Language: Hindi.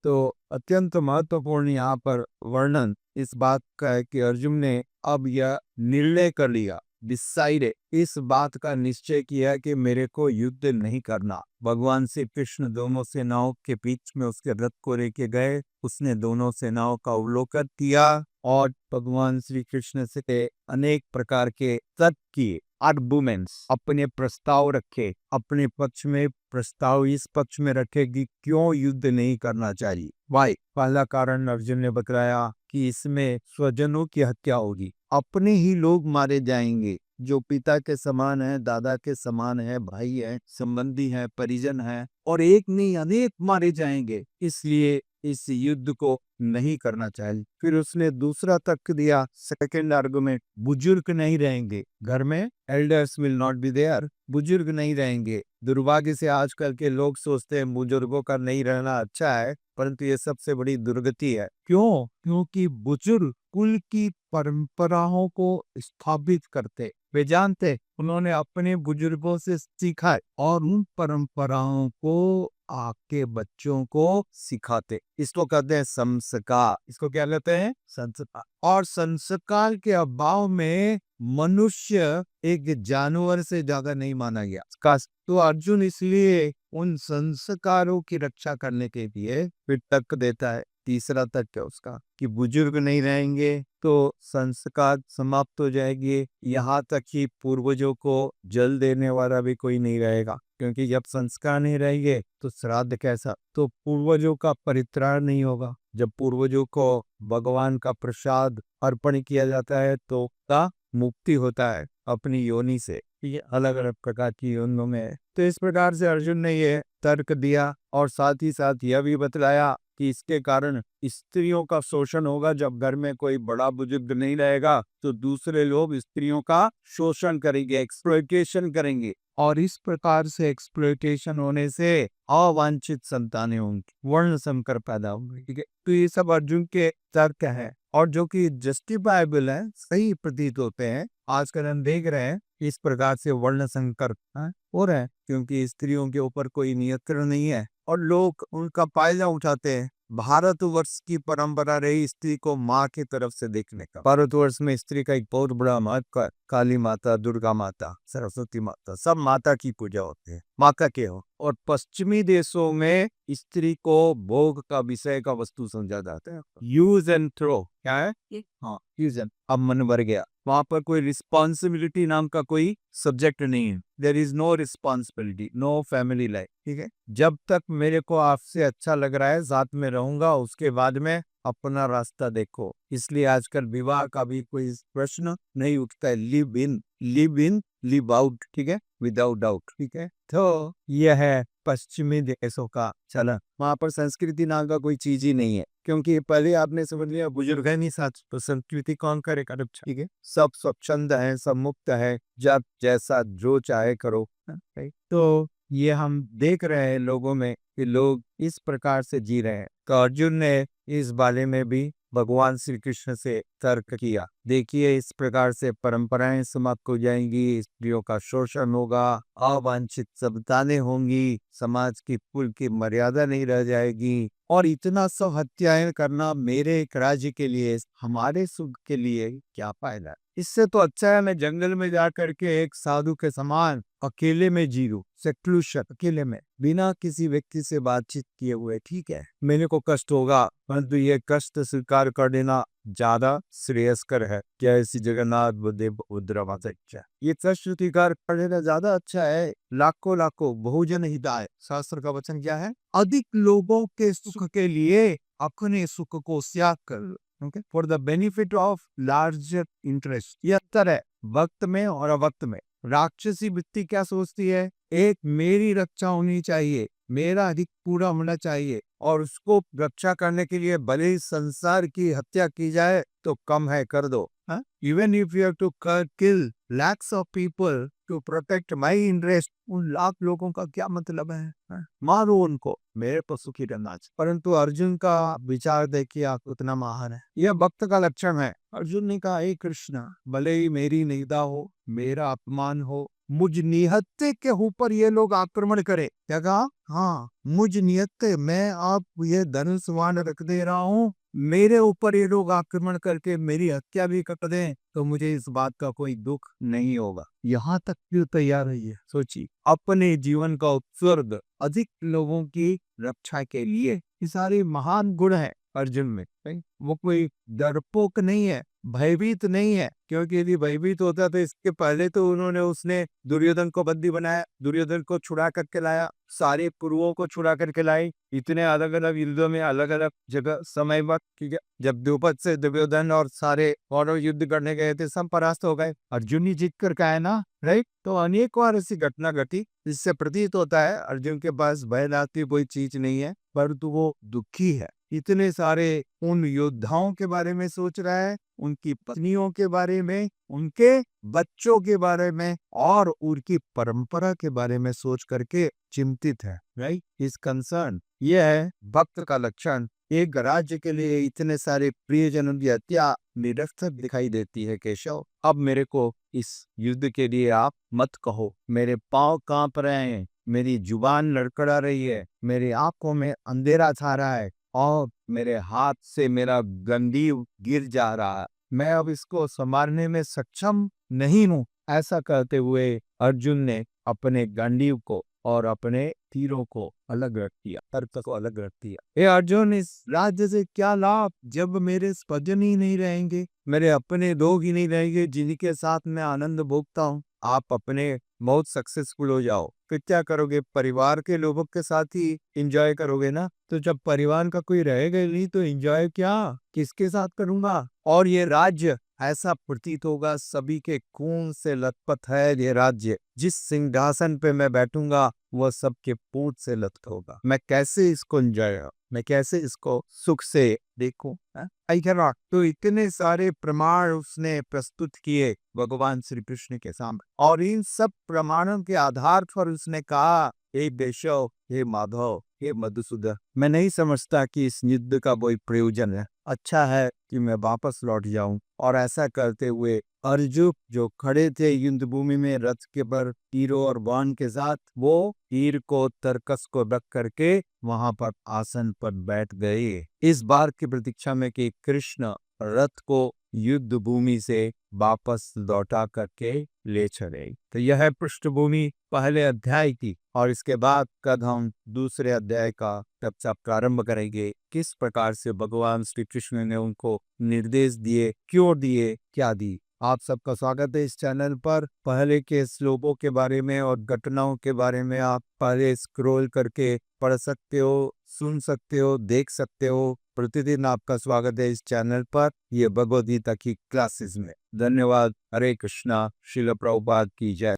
तो अत्यंत महत्वपूर्ण यहाँ पर वर्णन इस बात का है कि अर्जुन ने अब यह निर्णय कर लिया, डिसाइडेड, इस बात का निश्चय किया कि मेरे को युद्ध नहीं करना। भगवान श्री कृष्ण दोनों सेनाओं के बीच में उसके रथ को लेके गए, उसने दोनों सेनाओं का अवलोकन किया और भगवान श्री कृष्ण से अनेक प्रकार के तर्क किए, आर्गुमेंट्स, अपने प्रस्ताव रखे, अपने पक्ष में प्रस्ताव इस पक्ष में रखे कि क्यों युद्ध नहीं करना चाहिए। वाई, पहला कारण अर्जुन ने बताया कि इसमें स्वजनों की हत्या होगी, अपने ही लोग मारे जाएंगे जो पिता के समान है, दादा के समान है, भाई है, संबंधी है, परिजन है, और एक नहीं अनेक मारे जाएंगे, इसलिए इस युद्ध को नहीं करना चाहिए। फिर उसने दूसरा तर्क दिया, सेकंड आर्गुमेंट, बुजुर्ग नहीं रहेंगे घर में, elders will not be there, बुजुर्ग नहीं रहेंगे। दुर्भाग्य से आजकल के लोग सोचते हैं बुजुर्गों का नहीं रहना अच्छा है, परंतु ये सबसे बड़ी दुर्गति है। क्यों? क्योंकि बुजुर्ग कुल की परंपराओं को स्थापित करते, वे जानते, उन्होंने अपने बुजुर्गों से सीखा और उन परंपराओं को आपके बच्चों को सिखाते। इसको कहते हैं संस्कार। इसको क्या कहते हैं? संस्कार। और संस्कार के अभाव में मनुष्य एक जानवर से ज्यादा नहीं माना गया। तो अर्जुन इसलिए उन संस्कारों की रक्षा करने के लिए फिर तर्क देता है। तीसरा तर्क है उसका कि बुजुर्ग नहीं रहेंगे तो संस्कार समाप्त हो जाएगी, यहाँ तक कि पूर्वजों को जल देने वाला भी कोई नहीं रहेगा, क्योंकि जब संस्कार नहीं रहेंगे तो श्राद्ध कैसा, तो पूर्वजों का परित्राण नहीं होगा। जब पूर्वजों को भगवान का प्रसाद अर्पण किया जाता है तो का मुक्ति होता है अपनी योनि से, ये अलग अलग प्रकार की योनियों में। तो इस प्रकार से अर्जुन ने ये तर्क दिया और साथ ही साथ यह भी बतलाया कि इसके कारण स्त्रियों का शोषण होगा। जब घर में कोई बड़ा बुजुर्ग नहीं रहेगा तो दूसरे लोग स्त्रियों का शोषण करेंगे, एक्सप्लॉयटेशन करेंगे, और इस प्रकार से एक्सप्लॉयटेशन होने से अवांछित संतानें होंगी, वर्ण संकर पैदा होंगे। ठीक है, तो ये सब अर्जुन के तर्क है और जो कि जस्टिफाइबल है, सही प्रतीत होते हैं। आजकल हम देख रहे हैं इस प्रकार से वर्ण संकर हो रहे हैं, क्योंकि स्त्रियों के ऊपर कोई नियंत्रण नहीं है और लोग उनका फायदा उठाते हैं। भारतवर्ष की परंपरा रही स्त्री को माँ की तरफ से देखने का। भारतवर्ष में स्त्री का एक बहुत बड़ा महत्व है। काली माता, दुर्गा माता, सरस्वती माता, सब माता की पूजा होती है, माता के हो। और पश्चिमी देशों में स्त्री को भोग का विषय का वस्तु समझा जाता है। यूज एंड थ्रो, क्या है? हाँ, यूज एंड, अब मन भर गया। वहां पर कोई रिस्पॉन्सिबिलिटी नाम का कोई सब्जेक्ट नहीं है। There is no responsibility, no family life. ठीक है, जब तक मेरे को आपसे अच्छा लग रहा है साथ में रहूंगा, उसके बाद में अपना रास्ता देखो। इसलिए आजकल विवाह का भी कोई प्रश्न नहीं उठता है। Live in, live in, live out. ठीक है, विदाउट डाउट। ठीक है, तो यह है पश्चिमी देशों का चलन। वहां पर संस्कृति नाम का कोई चीज ही नहीं है, क्योंकि पहले आपने समझ लिया बुजुर्ग है नहीं साथ, तो संस्कृति कौन करेगा? ठीक है, सब स्वच्छंद है, सब मुक्त है, जब जैसा जो चाहे करो। तो ये हम देख रहे हैं लोगों में कि लोग इस प्रकार से जी रहे हैं। तो अर्जुन ने इस बारे में भी भगवान श्री कृष्ण से तर्क किया। देखिए, इस प्रकार से परंपराएं समाप्त हो जाएंगी, स्त्रियों का शोषण होगा, अवांछित संतानें होंगी, समाज की कुल की मर्यादा नहीं रह जाएगी, और इतना सब हत्याएं करना मेरे एक राज्य के लिए, हमारे सुख के लिए क्या फायदा? इससे तो अच्छा है मैं जंगल में जा करके एक साधु के समान अकेले में जी लूं, सेक्लूशन, अकेले में, बिना किसी व्यक्ति से बातचीत किए हुए। ठीक है, मेरे को कष्ट होगा, परंतु ये कष्ट स्वीकार कर लेना ज्यादा श्रेयस्कर है। क्या ऐसी जगन्नाथ बुद्धदेव उद्रवा इच्छा, ये कष्ट स्वीकार कर लेना ज्यादा अच्छा है। लाखों लाखों बहुजन हिताय, शास्त्र का वचन क्या है? अधिक लोगों के सुख के लिए अपने सुख को त्याग कर लो, for the benefit of larger interest. ये अंतर है वक्त में और अवक्त में। राक्षसी वृत्ति क्या सोचती है? एक मेरी रक्षा होनी चाहिए, मेरा अधिक पूरा होना चाहिए, और उसको रक्षा करने के लिए भले ही संसार की हत्या की जाए तो कम है, कर दो। Even if you have to kill lakhs of people to protect my interest, उन लाख लोगों का क्या मतलब है? मारो उनको, मेरे को सुखी रहना चाहिए। परंतु अर्जुन का विचार देखिए आप, उतना महान है। यह भक्त का लक्षण है। अर्जुन ने कहा, हे कृष्ण, भले ही मेरी निंदा हो, मेरा अपमान हो, मुझ निहत्ते के ऊपर ये लोग आक्रमण करे। क्या कहा? हाँ, मुझ निहत्ते, मैं आप ये धनुष बाण रख दे रहा हूँ, मेरे ऊपर ये लोग आक्रमण करके मेरी हत्या भी कर दें तो मुझे इस बात का कोई दुख नहीं होगा। यहाँ तक क्यों तैयार है ये सोचिए, अपने जीवन का उत्सर्ग अधिक लोगों की रक्षा के लिए। ये सारे महान गुण है अर्जुन में। नहीं? वो कोई डरपोक नहीं है, भयभीत नहीं है, क्योंकि यदि भयभीत होता तो इसके पहले तो उसने दुर्योधन को बंदी बनाया, दुर्योधन को छुड़ा करके लाया, सारे कुरुओं को छुड़ा करके लाई, इतने अलग अलग युद्धों में अलग अलग जगह समय वक्त, ठीक है। जब द्रुपद से दुर्योधन और सारे कौरव युद्ध करने गए थे, सब परास्त हो गए, अर्जुन ही जीत कर आए ना, राइट। तो अनेक बार ऐसी घटना घटी, जिससे प्रतीत होता है अर्जुन के पास भय नाती कोई चीज नहीं है, परंतु वो दुखी है। इतने सारे उन योद्धाओं के बारे में सोच रहा है, उनकी पत्नियों के बारे में, उनके बच्चों के बारे में और उनकी परंपरा के बारे में सोच करके चिंतित है, राइट। इस कंसर्न, यह है भक्त का लक्षण। एक राज्य के लिए इतने सारे प्रियजनों की हत्या निरर्थक दिखाई देती है केशव। अब मेरे को इस युद्ध के लिए आप मत कहो, मेरे पांव कांप रहे हैं, मेरी जुबान लड़खड़ा रही है, मेरी आंखों में अंधेरा छा रहा है और मेरे हाथ से मेरा गंडीव गिर जा रहा है, मैं अब इसको संभालने में सक्षम नहीं हूँ। ऐसा कहते हुए अर्जुन ने अपने गंडीव को और अपने तीरों को अलग रख दिया, तर्क को अलग रख दिया। हे अर्जुन, इस राज्य से क्या लाभ जब मेरे स्वजन ही नहीं रहेंगे, मेरे अपने लोग ही नहीं रहेंगे जिनके साथ मैं आनंद भोगता हूँ। आप अपने बहुत सक्सेसफुल हो जाओ, फिर क्या करोगे? परिवार के लोगों के साथ ही एंजॉय करोगे ना। तो जब परिवार का कोई रहेगा ही नहीं तो एंजॉय क्या किसके साथ करूंगा? और ये राज्य ऐसा प्रतीत होगा सभी के खून से लथपथ है। ये राज्य, जिस सिंहासन पे मैं बैठूंगा वह सबके पूंछ से लथपथ होगा। मैं कैसे इसको एंजॉय, मैं कैसे इसको सुख से देखूं? I can not. तो इतने सारे प्रमाण उसने प्रस्तुत किए भगवान श्री कृष्ण के सामने, और इन सब प्रमाणों के आधार पर उसने कहा, हे केशव, हे माधव, हे मधुसूदन, मैं नहीं समझता कि इस युद्ध का कोई प्रयोजन है। अच्छा है कि मैं वापस लौट जाऊं। और ऐसा करते हुए अर्जुन जो खड़े थे युद्ध भूमि में रथ के पर तीरों और बाण के साथ, वो तीर को तरकस को रख करके वहां पर आसन पर बैठ गए, इस बार की प्रतीक्षा में कि कृष्ण रथ को युद्ध भूमि से वापस लौटा करके ले चले। तो यह है पृष्ठभूमि पहले अध्याय की, और इसके बाद कल हम दूसरे अध्याय का चर्चा प्रारंभ करेंगे। किस प्रकार से भगवान श्री कृष्ण ने उनको निर्देश दिए, क्यों दिए, क्या दी। आप सबका स्वागत है इस चैनल पर। पहले के श्लोकों के बारे में और घटनाओं के बारे में आप पहले स्क्रॉल करके पढ़ सकते हो, सुन सकते हो, देख सकते हो। प्रतिदिन आपका स्वागत है इस चैनल पर, ये भगवद गीता की क्लासेस में। धन्यवाद। हरे कृष्णा। श्रील प्रभुपाद की जय।